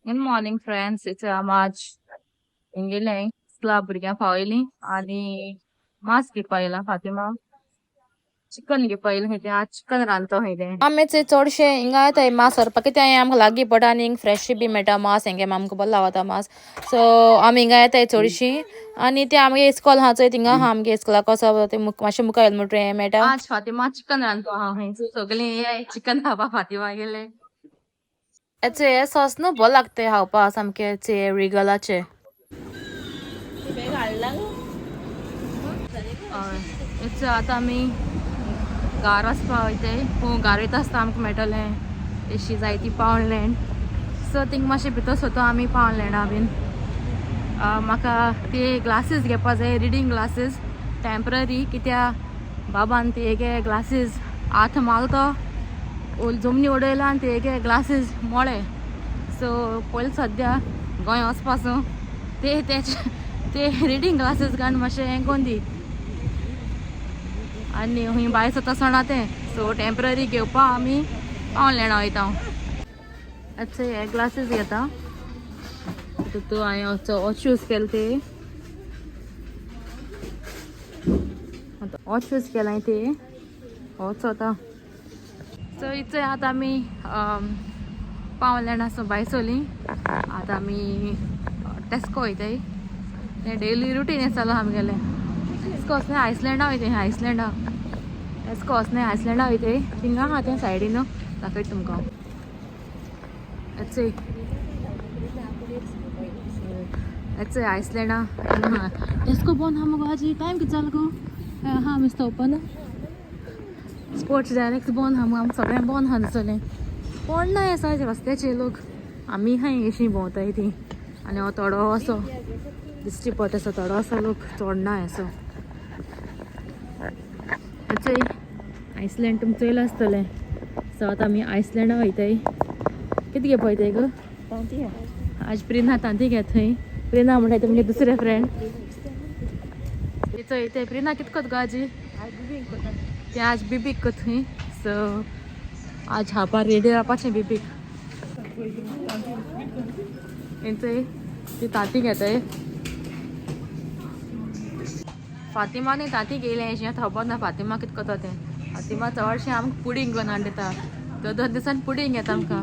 Good morning, friends. It's March. इंगेले स्कूला भुरग्यां पावयली आनी मास घेवपा येयला फातिमा चिकन घेवपा येयलें खंय तें आज चिकन रांदता खंय तें आमेचे चडशे हिंगा येताय मास व्हरपाक कित्याक हें आमकां लागीं पडटा आनी हिंग फ्रेश बी मेळटा मास हेंगे आमकां बरो लावता मास सो आमी हिंगा येताय चडशीं आनी ते आमगे इस्कॉल आहा चोय थिंगा आहा आमगे इस्कॉलाक वचप ते मातशें मुखार येयले म्हणटरी हें मेळटा आज फातिमा चिकन रांदता आहा खंय सगळीं ये चिकन खावपा फातिमा गेले हेचे हे सॉस न्हू बरो लागता खावपा सामकें चे रिगलाचे इट्स आतां आमी गार वचपा वयताय गार वयता आसतना आमकां मेळटलें अशी जायती पावलेंड सो थिंग मातशें भितर सोतो आमी पावलेंडा बीन म्हाका ते ग्लासीस घेवपा जाय रिडींग ग्लासीस टेम्पररी कित्या बाबान तेगे ग्लासीस हात मारतो जमनी उडयला आनी तेगे ग्लासीस मोळे सो पयलीं सद्या गोंय वचपासून ते रिडींग ग्लासीस घालून मातशें हें कोन्न दी आनी हूंय भायर सोता सोणा तें सो टेम्पररी घेवपा आमी पावलेणा वयता अच्छा हे ग्लासीस घेता तू हांवें हो चूज केला ते हो चूज केला ते होच होता सो इथे आतां आमी पावलेणा सो भायर सोली आतां आमी टेस्को वयताय तें डेली रुटीन हें चालू आमगेलें टेस्को वचनाय आयसलँडा वयताय आयसलँडा टेस्को वचनाय आयसलँडा वयताय थिंगा आहा तें सायडीन दाखयता तुमकां हेचय आयसलँडा टेस्को बंद आहा मुगो आजी टायम कितें जालो गो आहा मिस्टर ओपन स्पोर्ट्स डायरेक्ट बंद आहा आमकां सगळें बंद आहा दिसलें पडना हे सायज रस्त्याचे लोक आमी हाय अशीं भोंवताय ती आनी हो थोडो असो दिश्टी पडटा असो थोडो असो लोक चोडना असो चय आयसलँड तुमकां चोयलां आसतलें सो आतां आमी आयसलँडा वयताय कितें घेवपा वयताय गो आज प्रिना तांती घेत थंय प्रिना म्हणटाय तुमगे दुसरे फ्रेंड तिचो येते प्रिना कित कोत गो आजी ते आज बिबीक कोत थंय सो आज हापा रेडी रावपाचें बिबीक हेंचय ती तांती घेताय फातिमा न्ही तांती गेलें अशें खबर ना फातिमा कित कोता तें फातिमा चडशें आमकां पुडींग करून हाडटा 2 दिसान पुडींग येता आमकां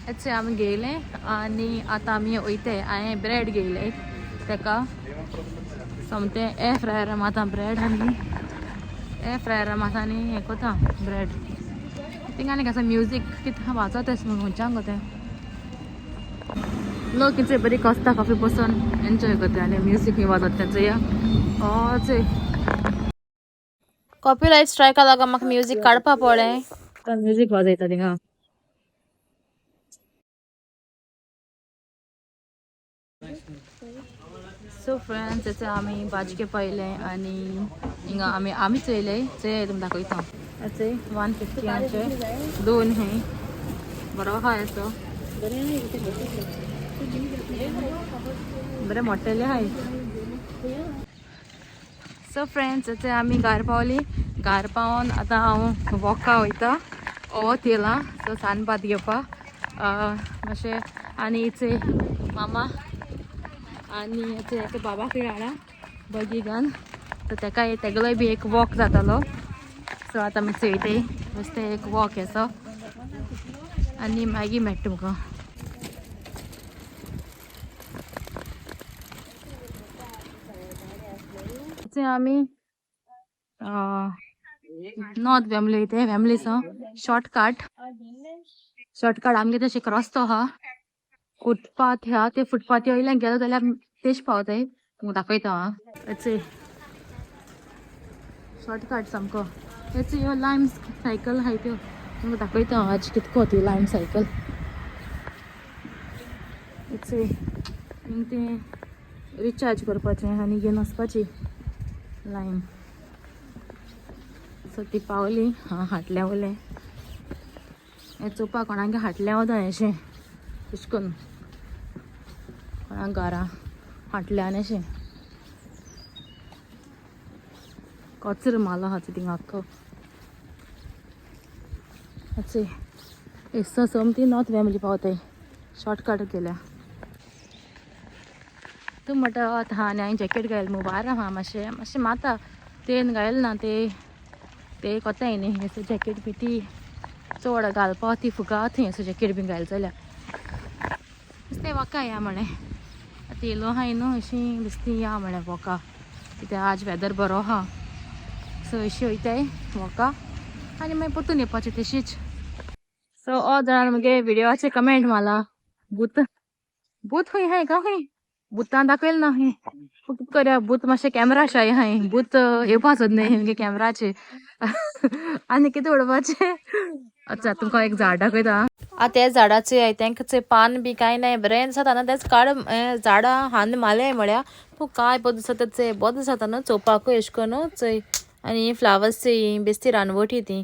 हेचे आमी घेयलें आनी आतां आमी वयताय हांवें ब्रेड घेयलें तेका सोमतें एर फ्रायरा माता ब्रेड आनी एर फ्रायरा माता आनी हें कोता ब्रेड थिंगा आनी केसो म्युजीक कितें वाजोता तें खंयच्यान गो तें लोक कितें बरी कोस्ता कॉफी बसून एन्जॉय करता आनी म्युजीक खंय वाजता तें चोया चोय कॉपीरायट स्ट्रायका लागून म्हाका म्युजीक काडपा पडलें म्युजीक वाजयता थिंगा सो फ्रेंड्स हेचे आमी भाजी घेवपा येयलें आनी हिंगा आमी चोयलें चोय तुमकां दाखयता हेचे 150 आचे 2 हें बरो आहा असो बरें मोट्टेले आहाय सो फ्रेंड्स हेचे आमी घार पावली घार पावोन आतां हांव वॉका वयता वोत येयलां सो सानपात घेवपा मातशें आनी हेचे मामा आनी हेचे बाबा कडेन हाडा बगी घान सो तेका तेगेलोय बी एक वॉक जातालो सो आतां आमी चोयताय बेश्टें एक वॉक असो आनी मागीर मेळटा तुमकां आमी नॉर्थ फॅमिली वयताय फॅमिलीचो शॉर्टकट आमगे तशें रस्तो आहा फुटपाथ ह्या ते फुटपाथी वयल्यान गेलो जाल्यार तेश पावताय तुमकां दाखयता हांव शॉर्टकट सामको तेचो ह्यो लायम सायकल आहाय त्यो तुमकां दाखयता हांव आज कितको ती लायम सायकल तें रिचार्ज करपाचें आनी घेवन वचपाची लायम सो ती पावली हांव हाटल्या वयलें हें चोवपा कोणागे हाटल्या वता अशें तशें करून कोणाक घरा हाटल्यान अशें कचरो मालो आहा थिंगा आख्खो एस सोमती नॉर्थ फॅमिली पावताय शॉर्टकट केल्या तूं म्हणटा हा आनी हांवें जॅकेट घायल मुबार हा मातशें मातशें माता तेन घायल ना ते कोताय न्ही हें जॅकेट बी ती चड घालपा ती फुगा थंय असो जॅकेट बीन घायल जाल्यार दिसतें वॉका या म्हणे आतां येयलो हाय न्हू अशीं दिसती या म्हणे वॉका कित्याक आज वेदर बरो हा सो अशी वयताय वॉका आनी मागीर परतून येवपाचें तशीच सो जाणां मुगे व्हिडियोचे कमेंट माला भूत भूत खंय हाय का खंय भुतां दाखयल ना खंय कितें करया भूत मातशें कॅमेरा शाय हाय भूत येवपा सोदनाय मुगे कॅमेराचे आनी कितें उडोवपाचें अच्छा तुमकां एक झाड दाखयता आ त्या झाडाचे तेंकाचे पान बी कांय नाय बरें दिसता न्हू तेच काड झाडां हान माले म्हळ्या तूं काय बरें दिसता चंय बरें दिसता न्हू चोवपाकूय एश कोन्न चंय आनी फ्लावर्स चंय बेश्टी रानवटी ती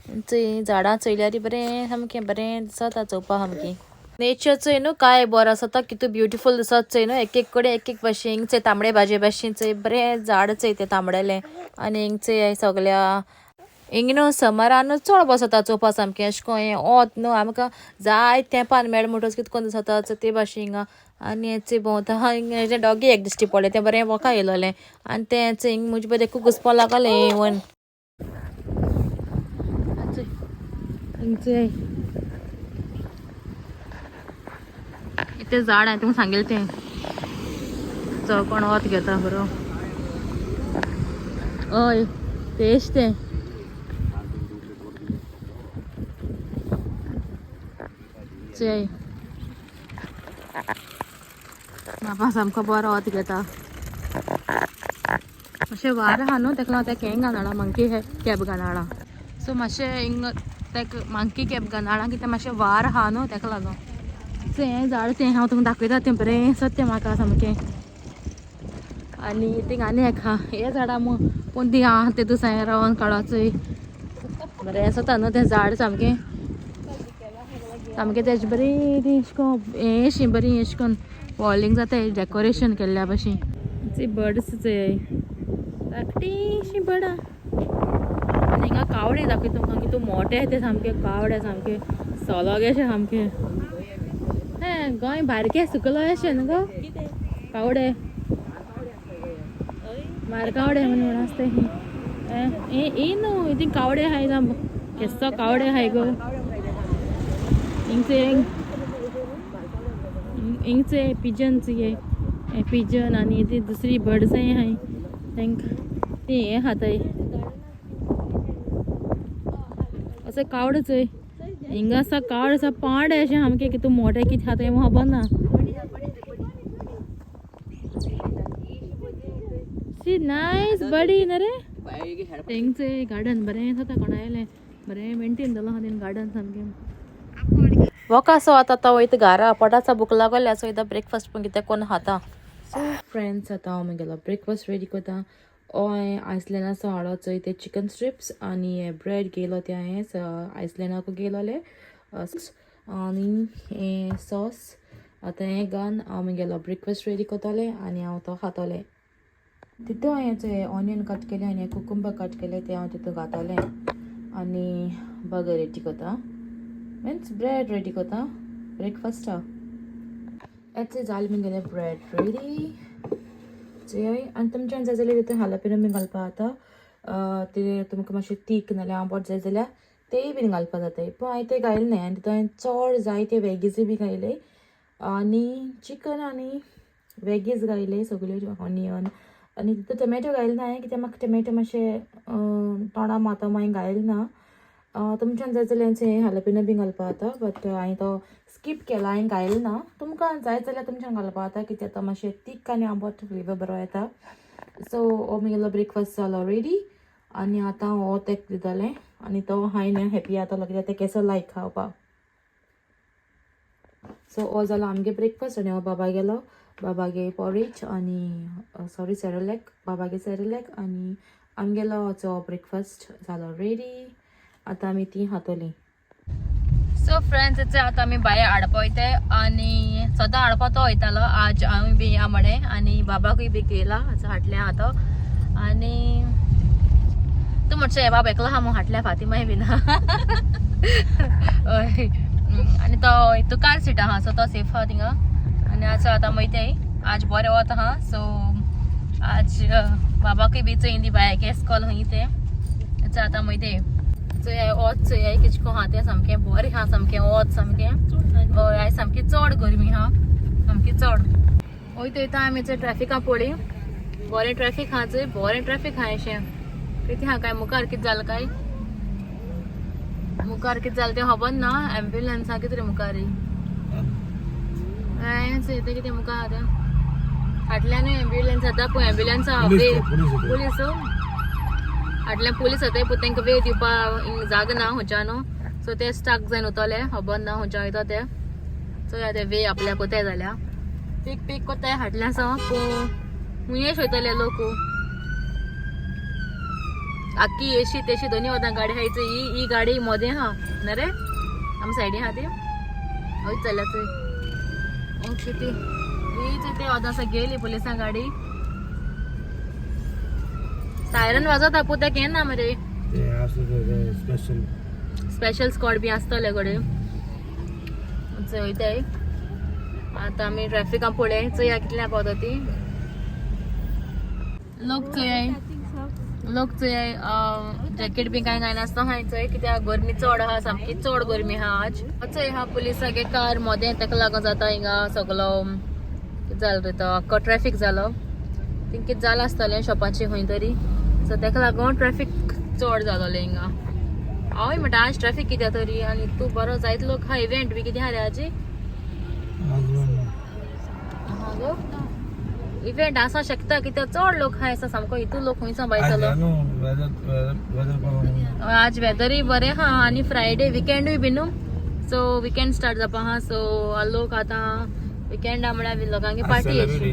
चंय झाडां चोयल्यार बरें सामकें बरें दिसता चोवपा सामकें नेचर चंय न्हू काय बरो आसता कितू ब्युटिफूल दिसता चंय न्हू एक कडेन एक भाशेन हिंगचंय तांबडे भाजे भाशेन चंय बरें झाड चंय तें तांबडेलें आनी हिंगचंय सगल्या हिंग न्हू समरान चड बसता चोवपा सामकें अशें को हें वोत न्हू आमकां जाय तेंपान मेळ म्हणटच कितें कोन्न दिसता ते भाशेन हिंगा आनी हेचें भोंवता हिंगा डॉगी एक दिश्टी पडलें तें बरें वोका येयलोलें आनी तें हिंग म्हजे बरें खूब घुसपा लागलें इवन हिंगचंय इथे झाड आहे तुमकां सांगेल तें जो कोण वत घेता बरो हय तेच तें चय बाबा सामको बरो वत घेता मातशें वार आहा न्हू तेका लागून तेका हें घालना मंकी कॅब घालना सो मातशें हिंग तेका मंकी कॅब घालना कित्याक मातशें वार आहा न्हू तेका लागून हें झाड तें हांव तुमकां दाखयता तें बरें सत्य म्हाका सामकें आनी थिंग आनी एक आहा हे झाडां पूण ती आहा तेतूं साय रावन काडोचोय बरें आसता न्हू तें झाड सामकें सामकें तेजें बरी ती अशें को हें अशी बरी अशें कोन्न वॉलींग जाता डेकोरेशन केल्ल्या भशेन ती बर्ड्स धाकटीशी बर्ड आनी हिंगा कावडे दाखय तुमकां कितू मोठे ते सामके कावडे सामके सोलोगे अशें सामकें हें गोंय बारकें सुकलो अशें न्हू गो कावडे मारकावडे म्हणून आसता ही न्हू ती कावडे आहाय केसो कावडे आहाय गो हिंगचे पिजन्स हे पिजन आनी ती दुसरी बर्ड्सय आहाय तांकां ती हें खाताय असो कावड चोय हिंगा आसा कावड आसा पांडे अशें सामकें कितू मोठे कितें खाताय खबर ना शी नायस बडी ना रे तेंगचें गार्डन बरें जाता कोणा आयलें बरें मेंटेन जालो आहा तें गार्डन सामकें वोका सो आतां वयता घारा पोटाचो भूक लागल्या सो इथं ब्रेकफास्ट पूण कितें कोन्न खाता सो फ्रेंड्स आतां हांव म्हगेलो ब्रेकफास्ट रेडी करता हांवें आयसलँडाचो हाडो चोय ते चिकन स्ट्रिप्स आनी हे ब्रेड गेलो ते हांवें आयसलँडाक गेलोले आनी हें सॉस आतां हें घान हांव म्हगेलो ब्रेकफास्ट रेडी करतलें आनी हांव तो खातोलें तितू हांवें ऑनियन कट केलें आनी कुकुंबर कट केलें तें हांव तितू घातलें आनी बर्गर रेडी करता मीन्स ब्रेड रेडी करता ब्रेकफास्टा येते जालें म्हगेलें ब्रेड रेडी चोय आनी तुमच्यान जाय जाल्यार तितून हालापिनो बीन घालपा जाता ते तुमकां मातशें तीक नाल्यार आंबट जाय जाल्यार तेय बीन घालपा जाताय पूण हांवें ते घायले नाय आनी तितून हांवें चड जायते वेगीज बी घायले आनी चिकन आनी वेगीज घायले सगल्यो ऑनियन आनी तितून टोमॅटो घायले ना कित्याक म्हाका टोमॅटो मातशें तोंडां मातो मागीर घायले ना तुमच्यान जाय जाल्यार हालापिनो बी घालपा जाता बट हांवें तो स्कीप केला हांवें घायले ना तुमकां जाय जाल्यार तुमच्यान घालपा जाता कित्याक तो मातशें तीक आनी आंबट फ्लेवर बरो येता सो हो म्हगेलो ब्रेकफास्ट जालो रेडी आनी आतां हो तेका दितलें आनी तो हांवें हॅपी जातलो कित्याक ते केसो लायक खावपाक सो हो जालो आमगे ब्रेकफास्ट आनी हो बाबा गेलो बाबागे पॉरेज आनी सॉरी सेरेलॅक बाबागे सेरेलॅक आनी आमगेलो हो ब्रेकफास्ट जालो रेडी आतां आमी ती खातोली सो फ्रेंड्स आतां आमी भायर हाडपा वयताय आनी सदां हाडपा तो वयतालो आज आमी बी या म्हणे आनी बाबाकूय बी केला हाटल्या आतां आनी तूं म्हणचें बाबा एकलो आहा म्हूण हाटल्या फातिमाय बीन हय आणि तो कार सीट आहा सो तो सेफ आहा थिंगा आणि आज आतां वयताय आज बरें वत आहा सो आज बाबाकूय बी चोयन दी बाय केस कॉल हंय ते आतां वयताय चोय वच चोय कितको आहा तें सामकें बरें आहा सामकें वच सामकें हय आयज सामकी चड गरमी आहा सामकी चड वयता आमी चोय ट्रॅफिका पळय बरें ट्रॅफिक आहा चोय बरें ट्रॅफिक आहा अशें कितें आहा काय मुखार कितें जालें काय मुखार कितें जालें तें खबर ना एम्ब्युलन्स आहा कितें रे मुखार चोय कितें मुखार आहा तें फाटल्यान एम्ब्युलन्स जाता पळय एम्ब्युलन्स आहा वे पुलीस फाटल्यान पुलीस येताय पूण तांकां वे दिवपा जागा ना खंयच्या न्हू सो ते स्टक जावन उरतले खबर ना खंयच्या वयता ते चोय ते वे आपल्या कोताय जाल्या पीक पीक कोताय फाटल्यान सो पूण हुंयेश वयतले लोक आख्खी एशी तेशी दोनी वतां गाडी आहाय चोय ही गाडी मोदें आहा ना रे आमच्या सायडीन आहा ती हय चल्या चोय ओके ती ते वता आसा गेली पुलिसां गाडी सायरन वाजवता पूण ते केन्ना मरे स्पेशल स्क्वॉड बी आसतले गडे चोयताय आतां आमी ट्रॅफिकां पळय चोया कितल्या पावता ती लोक चोय जॅकेट बी कांय नासता हाय चोय कित्याक गरमी चड आहा सामकी चड गरमी आहा आज चोय हा पुलिसागे कार मोदें ताका लागून जाता हिंगा सगलो कितें जालो रे तो आख्खो ट्रॅफिक जालो थिंग कितें जालां आसतलें शॉपाची खंय तरी सो ताका लागून ट्रॅफिक चड जालोलें हिंगा हांवूय म्हणटा आज ट्रॅफिक कित्या तरी आनी तूं बरो जायत लोक हा इव्हेंट बी कितें आहा रे आजी हा गो इव्हेंट आसा शकता कित्याक चड लोक आहा आसा सामको हितू लोक खंयसान बायतलो आज वेदरूय बरें आहा आनी फ्रायडे विकेंडूय बी न्हू सो विकेंड स्टार्ट जावपा आहा सो लोक आतां विकेंडा म्हळ्यार लोकांगे पार्टी अशी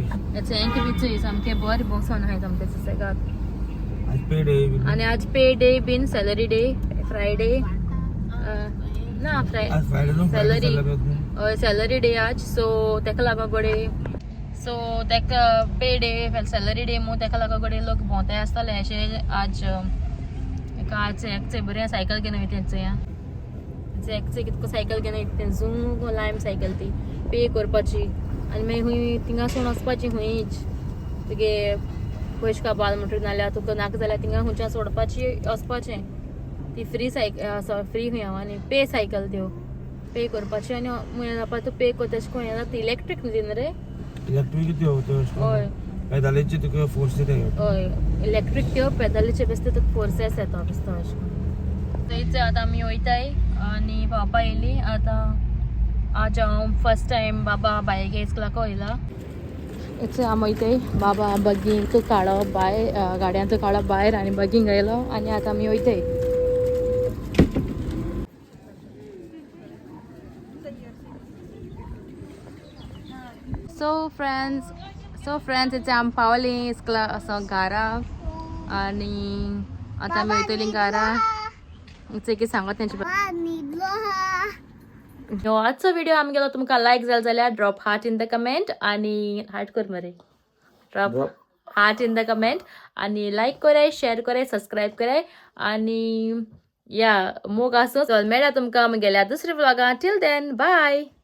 हेंके बी चोय सामकें बरें भोंवसोन आहाय सामकें सुसेगाद आनी आज पे डे बीन सॅलरी डे फ्रायडे ना सॅलरी सॅलरी डे आज सो ताका लागून गडे सो ताका पे डे सॅलरी डे मू ताका लागून गडे लोक भोंवताय आसतले अशें आज आज एकचे बरें सायकल घेवन वयता चोय एकचे कितको सायकल घेवन वयता झूम लायम सायकल ती पे करपाची आनी मागीर खंय थिंगासून वचपाची खंयच तुगे पयशे काबाल म्हणटा नाल्यार तुका नाका जाल्यार थिंगा खंयच्या सोडपाची वचपाचें ती फ्री सायकल फ्री खंय आनी पे सायकल त्यो पे करपाची आनी म्हळ्यार जावपा तूं पे कर तशें खंय जाता ती इलेक्ट्रीक न्ही ती रे इलेक्ट्रीक हय पेदालेचे तुका फोर्स येता हय इलेक्ट्रीक त्यो पेदालेचे बेश्टे तुका फोर्सेस येता बेश्टो अशें थंयच आतां आमी वयताय आनी पावपा येयली आतां आज हांव फर्स्ट टायम बाबा बायगे इस्कलाक वयला इथे आमी वयताय बाबा बगींक काडप भायर गाडयांचो काडप भायर आनी बगींक आयलो आनी आतां आमी वयताय सो फ्रेंड्स इथे आमी पावली इस्कला असो घारा आनी आतां आमी वयतली घारा इथे कितें सांगत तेंचे आजचो व्हिडिओ आमी गेलो तुमकां लायक जालो जाल्यार drop heart in the comment आनी हार्ट कर मरे drop heart in the comment आनी लायक कराय शेअर कराय सबस्क्रायब कराय आनी या मोग आसूं चल मेळ्या तुमकां आमी गेल्या दुसऱ्या व्लॉगान टील देन बाय.